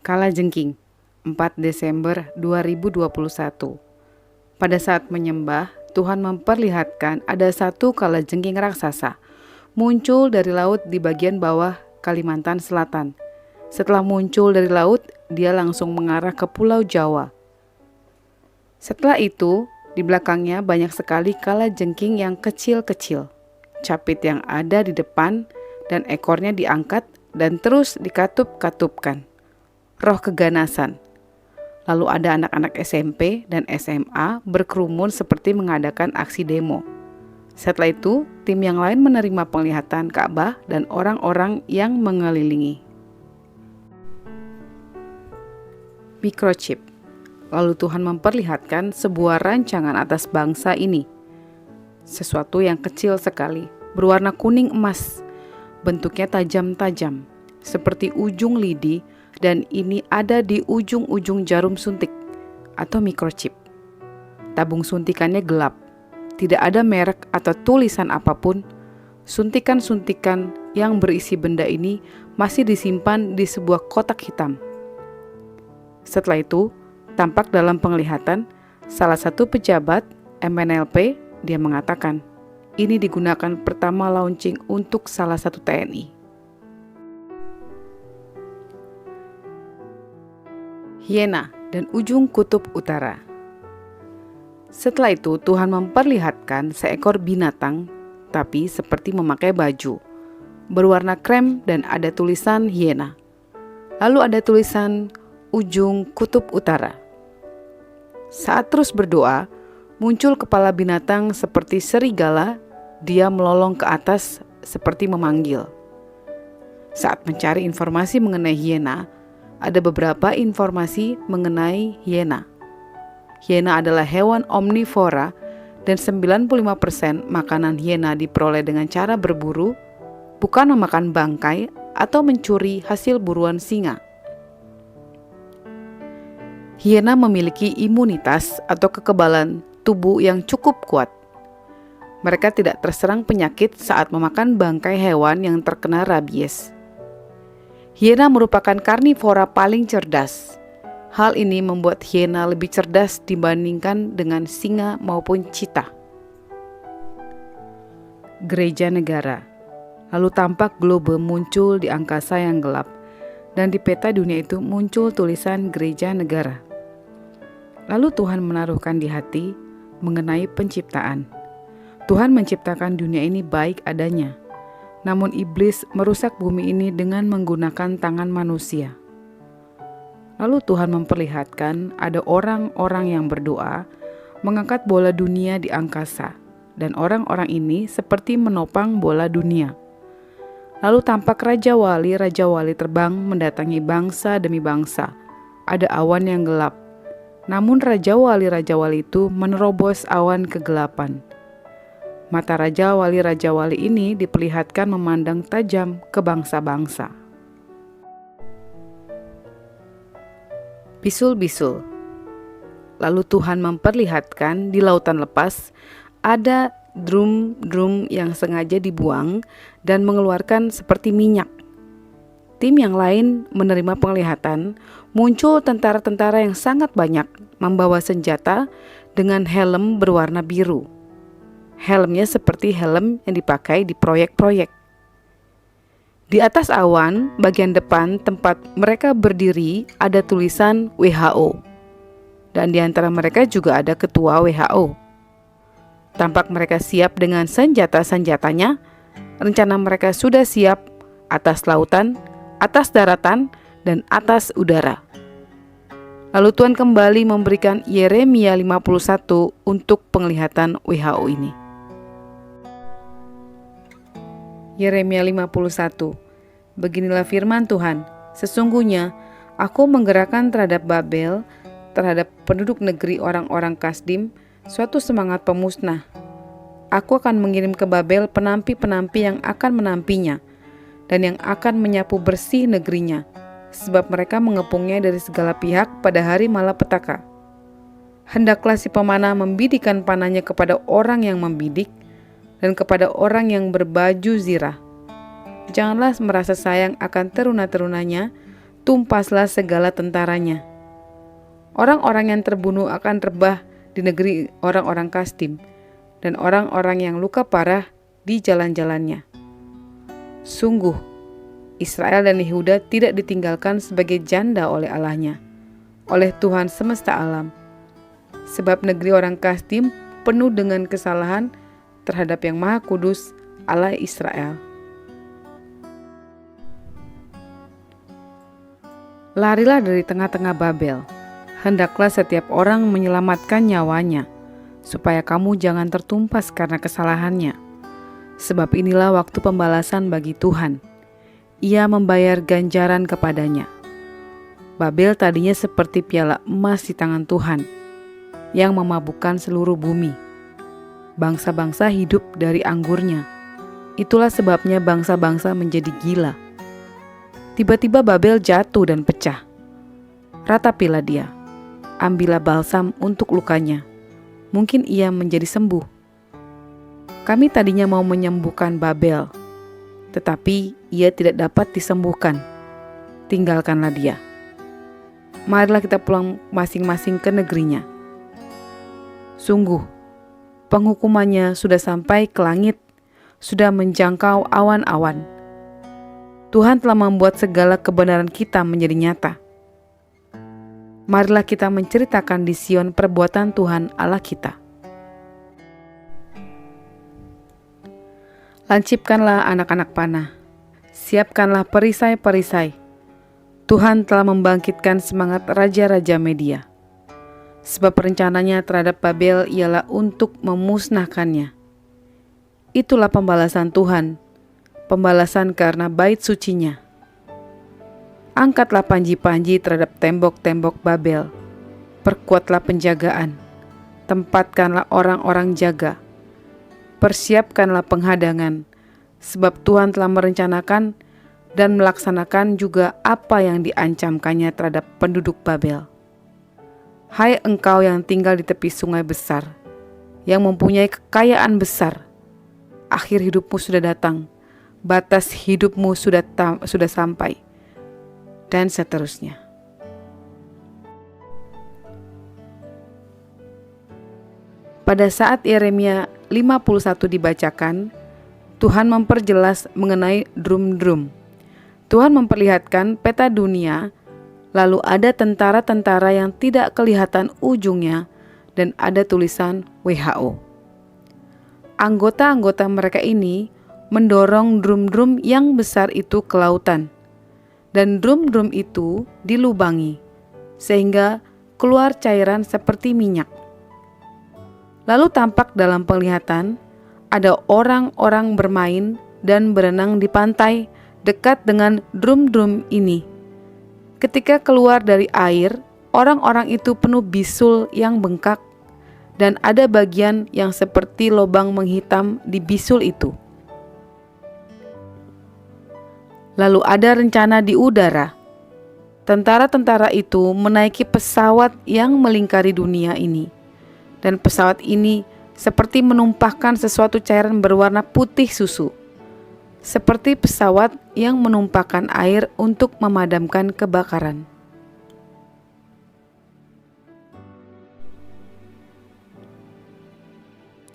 Kalajengking, 4 Desember 2021. Pada saat menyembah, Tuhan memperlihatkan ada satu kalajengking raksasa muncul dari laut di bagian bawah Kalimantan Selatan. Setelah muncul dari laut, dia langsung mengarah ke Pulau Jawa. Setelah itu, di belakangnya banyak sekali kalajengking yang kecil-kecil. Capit yang ada di depan dan ekornya diangkat dan terus dikatup-katupkan. Roh keganasan. Lalu ada anak-anak SMP dan SMA berkerumun seperti mengadakan aksi demo. Setelah itu, tim yang lain menerima penglihatan Ka'bah dan orang-orang yang mengelilingi. Microchip. Lalu Tuhan memperlihatkan sebuah rancangan atas bangsa ini. Sesuatu yang kecil sekali, berwarna kuning emas, bentuknya tajam-tajam, seperti ujung lidi, dan ini ada di ujung-ujung jarum suntik atau microchip. Tabung suntikannya gelap, tidak ada merek atau tulisan apapun. Suntikan-suntikan yang berisi benda ini masih disimpan di sebuah kotak hitam. Setelah itu, tampak dalam penglihatan salah satu pejabat MNLP, dia mengatakan, ini digunakan pertama launching untuk salah satu TNI. Hiena dan ujung kutub utara. Setelah itu Tuhan memperlihatkan seekor binatang, tapi seperti memakai baju, berwarna krem dan ada tulisan hiena. Lalu ada tulisan ujung kutub utara. Saat terus berdoa, muncul kepala binatang seperti serigala, dia melolong ke atas seperti memanggil. Saat mencari informasi mengenai hiena, ada beberapa informasi mengenai hiena. Hiena adalah hewan omnivora dan 95% makanan hiena diperoleh dengan cara berburu, bukan memakan bangkai atau mencuri hasil buruan singa. Hiena memiliki imunitas atau kekebalan tubuh yang cukup kuat. Mereka tidak terserang penyakit saat memakan bangkai hewan yang terkena rabies. Hiena merupakan karnivora paling cerdas. Hal ini membuat hiena lebih cerdas dibandingkan dengan singa maupun cheetah. Gereja negara. Lalu tampak globe muncul di angkasa yang gelap, dan di peta dunia itu muncul tulisan gereja negara. Lalu Tuhan menaruhkan di hati mengenai penciptaan. Tuhan menciptakan dunia ini baik adanya. Namun iblis merusak bumi ini dengan menggunakan tangan manusia. Lalu Tuhan memperlihatkan ada orang-orang yang berdoa mengangkat bola dunia di angkasa, dan orang-orang ini seperti menopang bola dunia. Lalu tampak raja wali terbang mendatangi bangsa demi bangsa. Ada awan yang gelap, namun raja wali itu menerobos awan kegelapan. Mata raja wali ini diperlihatkan memandang tajam ke bangsa-bangsa. Bisul-bisul. Lalu Tuhan memperlihatkan di lautan lepas ada drum-drum yang sengaja dibuang dan mengeluarkan seperti minyak. Tim yang lain menerima penglihatan, muncul tentara-tentara yang sangat banyak membawa senjata dengan helm berwarna biru. Helmnya seperti helm yang dipakai di proyek-proyek. Di atas awan, bagian depan tempat mereka berdiri ada tulisan WHO. Dan di antara mereka juga ada ketua WHO. Tampak mereka siap dengan senjata-senjatanya. Rencana mereka sudah siap atas lautan, atas daratan, dan atas udara. Lalu Tuhan kembali memberikan Yeremia 51 untuk penglihatan WHO ini. Yeremia 51. Beginilah firman Tuhan, sesungguhnya aku menggerakkan terhadap Babel, terhadap penduduk negeri orang-orang Kasdim, suatu semangat pemusnah. Aku akan mengirim ke Babel penampi-penampi yang akan menampinya, dan yang akan menyapu bersih negerinya, sebab mereka mengepungnya dari segala pihak pada hari malapetaka. Hendaklah si pemanah membidikan panahnya kepada orang yang membidik, dan kepada orang yang berbaju zirah. Janganlah merasa sayang akan teruna-terunanya, tumpaslah segala tentaranya. Orang-orang yang terbunuh akan rebah di negeri orang-orang Kasdim, dan orang-orang yang luka parah di jalan-jalannya. Sungguh, Israel dan Yehuda tidak ditinggalkan sebagai janda oleh Allahnya, oleh Tuhan semesta alam. Sebab negeri orang Kasdim penuh dengan kesalahan terhadap yang Maha Kudus, Allah Israel. Larilah dari tengah-tengah Babel. Hendaklah setiap orang menyelamatkan nyawanya, supaya kamu jangan tertumpas karena kesalahannya. Sebab inilah waktu pembalasan bagi Tuhan. Ia membayar ganjaran kepadanya. Babel tadinya seperti piala emas di tangan Tuhan, yang memabukkan seluruh bumi. Bangsa-bangsa hidup dari anggurnya. Itulah sebabnya bangsa-bangsa menjadi gila. Tiba-tiba Babel jatuh dan pecah. Ratapilah dia. Ambillah balsam untuk lukanya. Mungkin ia menjadi sembuh. Kami tadinya mau menyembuhkan Babel, tetapi ia tidak dapat disembuhkan. Tinggalkanlah dia. Marilah kita pulang masing-masing ke negerinya. Sungguh, penghukumannya sudah sampai ke langit, sudah menjangkau awan-awan. Tuhan telah membuat segala kebenaran kita menjadi nyata. Marilah kita menceritakan di Sion perbuatan Tuhan Allah kita. Lancipkanlah anak-anak panah, siapkanlah perisai-perisai. Tuhan telah membangkitkan semangat raja-raja Media. Sebab rencananya terhadap Babel ialah untuk memusnahkannya. Itulah pembalasan Tuhan, pembalasan karena bait sucinya. Angkatlah panji-panji terhadap tembok-tembok Babel. Perkuatlah penjagaan. Tempatkanlah orang-orang jaga. Persiapkanlah penghadangan, sebab Tuhan telah merencanakan dan melaksanakan juga apa yang diancamkannya terhadap penduduk Babel. Hai engkau yang tinggal di tepi sungai besar, yang mempunyai kekayaan besar, akhir hidupmu sudah datang, batas hidupmu sudah sampai, dan seterusnya. Pada saat Yeremia 51 dibacakan, Tuhan memperjelas mengenai drum-drum. Tuhan memperlihatkan peta dunia, lalu ada tentara-tentara yang tidak kelihatan ujungnya, dan ada tulisan WHO. Anggota-anggota mereka ini mendorong drum-drum yang besar itu ke lautan, dan drum-drum itu dilubangi, sehingga keluar cairan seperti minyak. Lalu tampak dalam penglihatan ada orang-orang bermain dan berenang di pantai dekat dengan drum-drum ini. Ketika keluar dari air, orang-orang itu penuh bisul yang bengkak, dan ada bagian yang seperti lubang menghitam di bisul itu. Lalu ada rencana di udara. Tentara-tentara itu menaiki pesawat yang melingkari dunia ini. Dan pesawat ini seperti menumpahkan sesuatu cairan berwarna putih susu. Seperti pesawat yang menumpahkan air untuk memadamkan kebakaran.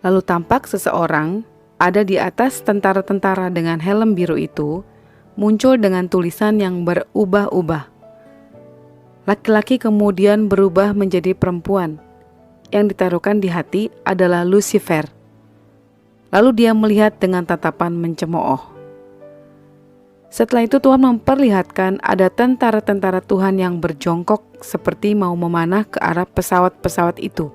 Lalu tampak seseorang ada di atas tentara-tentara dengan helm biru itu, muncul dengan tulisan yang berubah-ubah. Laki-laki kemudian berubah menjadi perempuan. Yang ditaruhkan di hati adalah Lucifer. Lalu dia melihat dengan tatapan mencemooh. Setelah itu Tuhan memperlihatkan ada tentara-tentara Tuhan yang berjongkok seperti mau memanah ke arah pesawat-pesawat itu.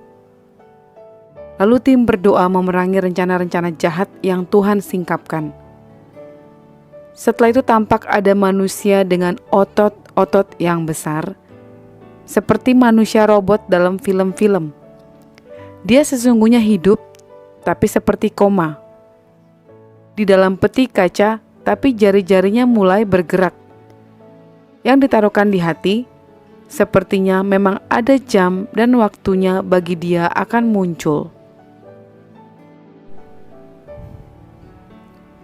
Lalu tim berdoa memerangi rencana-rencana jahat yang Tuhan singkapkan. Setelah itu tampak ada manusia dengan otot-otot yang besar, seperti manusia robot dalam film-film. Dia sesungguhnya hidup, tapi seperti koma. Di dalam peti kaca, tapi jari-jarinya mulai bergerak. Yang ditaruhkan di hati, sepertinya memang ada jam dan waktunya bagi dia akan muncul.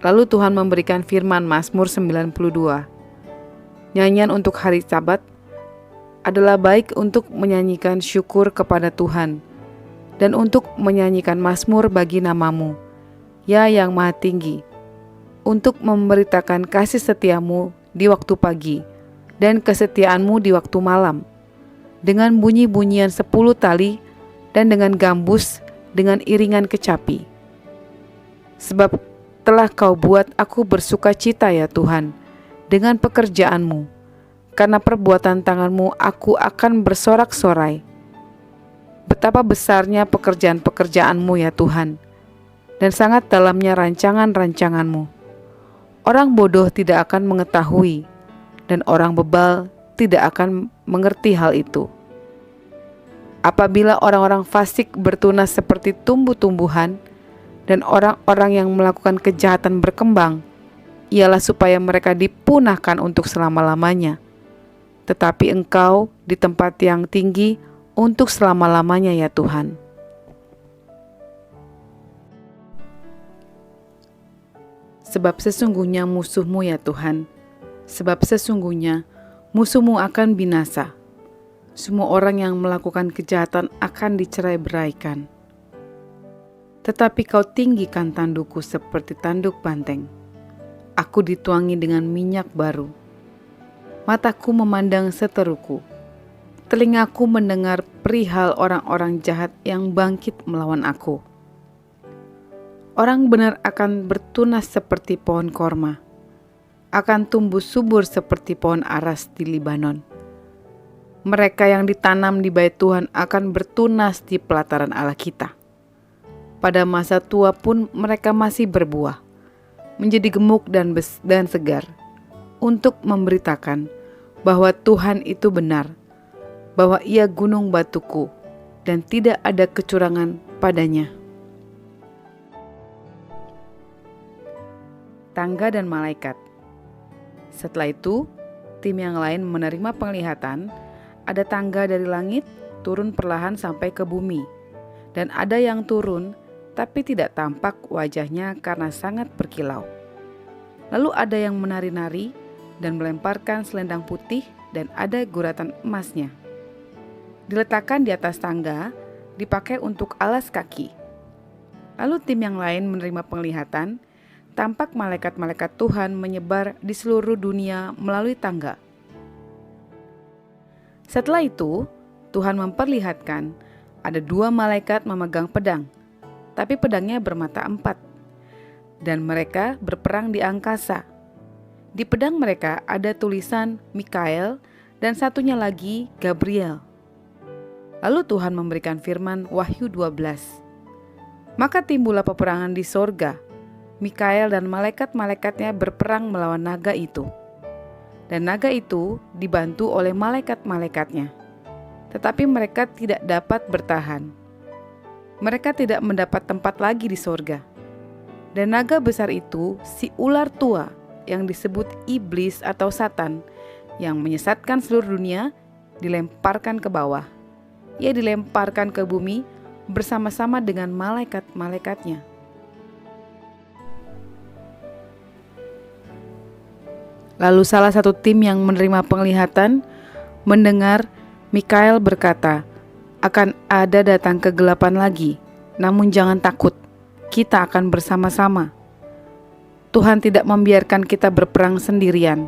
Lalu Tuhan memberikan firman Mazmur 92. Nyanyian untuk hari Sabat adalah baik untuk menyanyikan syukur kepada Tuhan dan untuk menyanyikan mazmur bagi nama-Mu, ya yang Maha Tinggi, untuk memberitakan kasih setiamu di waktu pagi dan kesetiaanmu di waktu malam, dengan bunyi-bunyian 10 tali dan dengan gambus dengan iringan kecapi. Sebab telah Kau buat aku bersuka cita ya Tuhan dengan pekerjaanmu, karena perbuatan tanganmu aku akan bersorak-sorai. Betapa besarnya pekerjaan-pekerjaanmu ya Tuhan, dan sangat dalamnya rancangan-rancanganmu. Orang bodoh tidak akan mengetahui, dan orang bebal tidak akan mengerti hal itu. Apabila orang-orang fasik bertunas seperti tumbuh-tumbuhan, dan orang-orang yang melakukan kejahatan berkembang, ialah supaya mereka dipunahkan untuk selama-lamanya. Tetapi Engkau di tempat yang tinggi untuk selama-lamanya ya Tuhan. Sebab sesungguhnya musuhmu ya Tuhan, sebab sesungguhnya musuhmu akan binasa. Semua orang yang melakukan kejahatan akan dicerai-beraikan. Tetapi Kau tinggikan tandukku seperti tanduk banteng. Aku dituangi dengan minyak baru. Mataku memandang seteruku. Telingaku mendengar perihal orang-orang jahat yang bangkit melawan aku. Orang benar akan bertunas seperti pohon korma, akan tumbuh subur seperti pohon aras di Libanon. Mereka yang ditanam di bait Tuhan akan bertunas di pelataran Allah kita. Pada masa tua pun mereka masih berbuah, menjadi gemuk dan segar, untuk memberitakan bahwa Tuhan itu benar, bahwa Ia gunung batuku, dan tidak ada kecurangan padanya. Tangga dan malaikat. Setelah itu, tim yang lain menerima penglihatan. Ada tangga dari langit turun perlahan sampai ke bumi, dan ada yang turun tapi tidak tampak wajahnya karena sangat berkilau. Lalu ada yang menari-nari dan melemparkan selendang putih, dan ada guratan emasnya. Diletakkan di atas tangga, dipakai untuk alas kaki. Lalu tim yang lain menerima penglihatan. Tampak malaikat-malaikat Tuhan menyebar di seluruh dunia melalui tangga. Setelah itu, Tuhan memperlihatkan ada 2 malaikat memegang pedang, tapi pedangnya bermata 4, dan mereka berperang di angkasa. Di pedang mereka ada tulisan Mikael dan satunya lagi Gabriel. Lalu Tuhan memberikan firman Wahyu 12. Maka timbullah peperangan di sorga. Mikael dan malaikat-malaikatnya berperang melawan naga itu. Dan naga itu dibantu oleh malaikat-malaikatnya. Tetapi mereka tidak dapat bertahan. Mereka tidak mendapat tempat lagi di sorga. Dan naga besar itu, si ular tua yang disebut iblis atau Satan, yang menyesatkan seluruh dunia, dilemparkan ke bawah. Ia dilemparkan ke bumi bersama-sama dengan malaikat-malaikatnya. Lalu salah satu tim yang menerima penglihatan mendengar Mikael berkata, "Akan ada datang kegelapan lagi, namun jangan takut, kita akan bersama-sama." Tuhan tidak membiarkan kita berperang sendirian,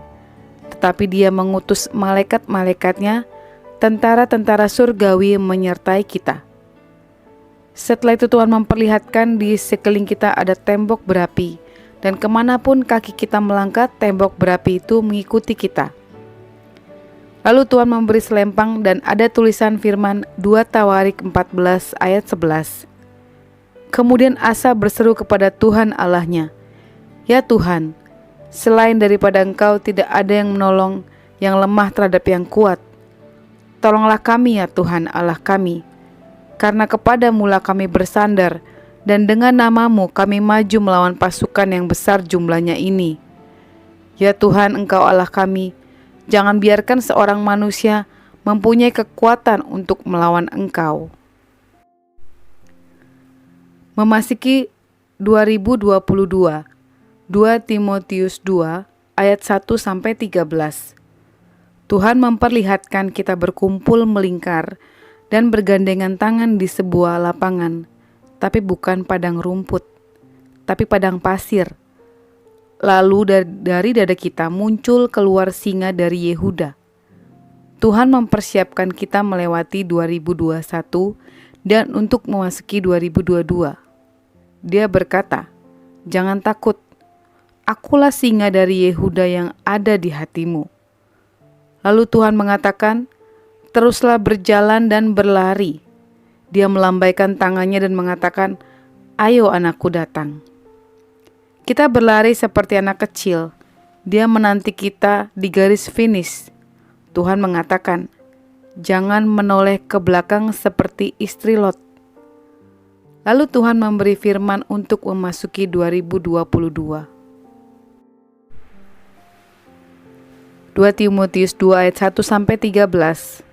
tetapi Dia mengutus malaikat-malaikatnya, tentara-tentara surgawi menyertai kita. Setelah itu Tuhan memperlihatkan di sekeliling kita ada tembok berapi, dan kemanapun kaki kita melangkah, tembok berapi itu mengikuti kita. Lalu Tuhan memberi selempang dan ada tulisan firman 2 Tawarik 14 ayat 11. Kemudian Asa berseru kepada Tuhan Allahnya, "Ya Tuhan, selain daripada Engkau tidak ada yang menolong yang lemah terhadap yang kuat. Tolonglah kami ya Tuhan Allah kami, karena kepadamu-lah kami bersandar, dan dengan nama-Mu kami maju melawan pasukan yang besar jumlahnya ini. Ya Tuhan, Engkau Allah kami, jangan biarkan seorang manusia mempunyai kekuatan untuk melawan Engkau." Memasuki 2022, 2 Timotius 2 ayat 1-13. Tuhan memperlihatkan kita berkumpul melingkar dan bergandengan tangan di sebuah lapangan, tapi bukan padang rumput, tapi padang pasir. Lalu dari dada kita muncul keluar singa dari Yehuda. Tuhan mempersiapkan kita melewati 2021 dan untuk memasuki 2022. Dia berkata, "Jangan takut, akulah singa dari Yehuda yang ada di hatimu." Lalu Tuhan mengatakan, "Teruslah berjalan dan berlari." Dia melambaikan tangannya dan mengatakan, "Ayo anakku, datang." Kita berlari seperti anak kecil. Dia menanti kita di garis finish. Tuhan mengatakan, "Jangan menoleh ke belakang seperti istri Lot." Lalu Tuhan memberi firman untuk memasuki 2022. 2 Timotius 2 ayat 1-13.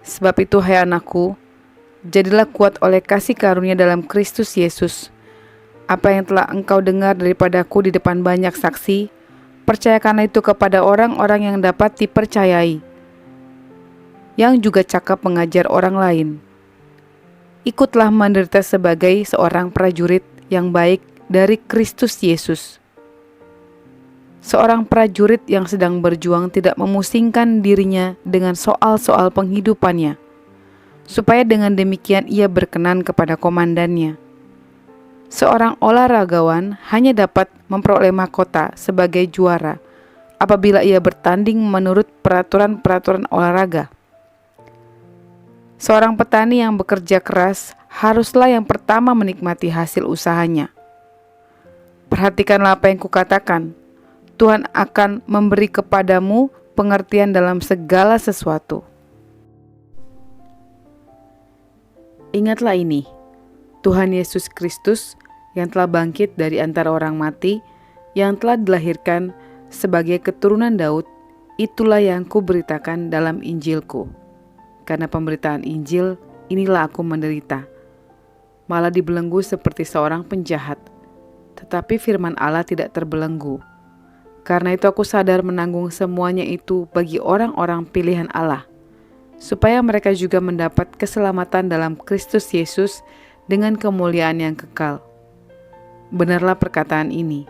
Sebab itu hai anakku, jadilah kuat oleh kasih karunia dalam Kristus Yesus. Apa yang telah engkau dengar daripadaku di depan banyak saksi, percayakanlah itu kepada orang-orang yang dapat dipercayai, yang juga cakap mengajar orang lain. Ikutlah menderita sebagai seorang prajurit yang baik dari Kristus Yesus. Seorang prajurit yang sedang berjuang tidak memusingkan dirinya dengan soal-soal penghidupannya, supaya dengan demikian ia berkenan kepada komandannya. Seorang olahragawan hanya dapat memperoleh mahkota sebagai juara apabila ia bertanding menurut peraturan-peraturan olahraga. Seorang petani yang bekerja keras haruslah yang pertama menikmati hasil usahanya. Perhatikanlah apa yang kukatakan. Tuhan akan memberi kepadamu pengertian dalam segala sesuatu. Ingatlah ini, Tuhan Yesus Kristus yang telah bangkit dari antara orang mati, yang telah dilahirkan sebagai keturunan Daud, itulah yang kuberitakan dalam Injilku. Karena pemberitaan Injil, inilah aku menderita, malah dibelenggu seperti seorang penjahat. Tetapi firman Allah tidak terbelenggu. Karena itu aku sadar menanggung semuanya itu bagi orang-orang pilihan Allah, supaya mereka juga mendapat keselamatan dalam Kristus Yesus dengan kemuliaan yang kekal. Benarlah perkataan ini,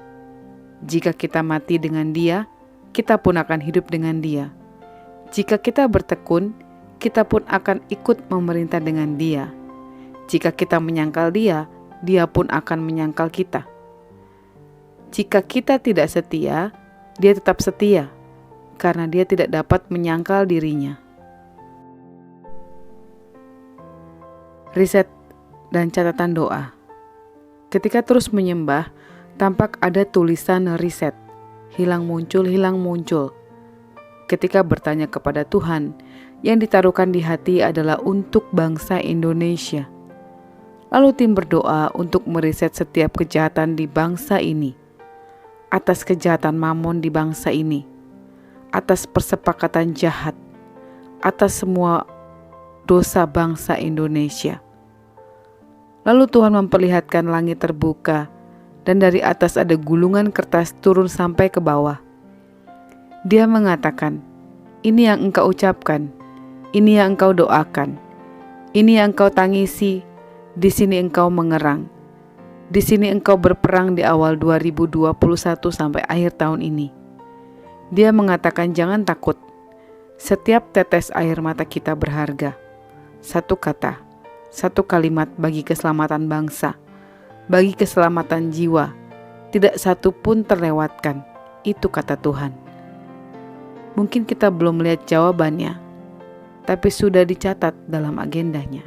jika kita mati dengan Dia, kita pun akan hidup dengan Dia. Jika kita bertekun, kita pun akan ikut memerintah dengan Dia. Jika kita menyangkal Dia, Dia pun akan menyangkal kita. Jika kita tidak setia, Dia tetap setia, karena Dia tidak dapat menyangkal dirinya. Riset dan catatan doa. Ketika terus menyembah, tampak ada tulisan riset, hilang muncul. Ketika bertanya kepada Tuhan, yang ditaruhkan di hati adalah untuk bangsa Indonesia. Lalu tim berdoa untuk meriset setiap kejahatan di bangsa ini, atas kejahatan mamon di bangsa ini, atas persepakatan jahat, atas semua dosa bangsa Indonesia. Lalu Tuhan memperlihatkan langit terbuka, dan dari atas ada gulungan kertas turun sampai ke bawah. Dia mengatakan, "Ini yang engkau ucapkan, ini yang engkau doakan, ini yang engkau tangisi, di sini engkau mengerang. Di sini engkau berperang di awal 2021 sampai akhir tahun ini." Dia mengatakan, "Jangan takut. Setiap tetes air mata kita berharga. Satu kata, satu kalimat bagi keselamatan bangsa, bagi keselamatan jiwa. Tidak satu pun terlewatkan." Itu kata Tuhan. Mungkin kita belum melihat jawabannya, tapi sudah dicatat dalam agendanya.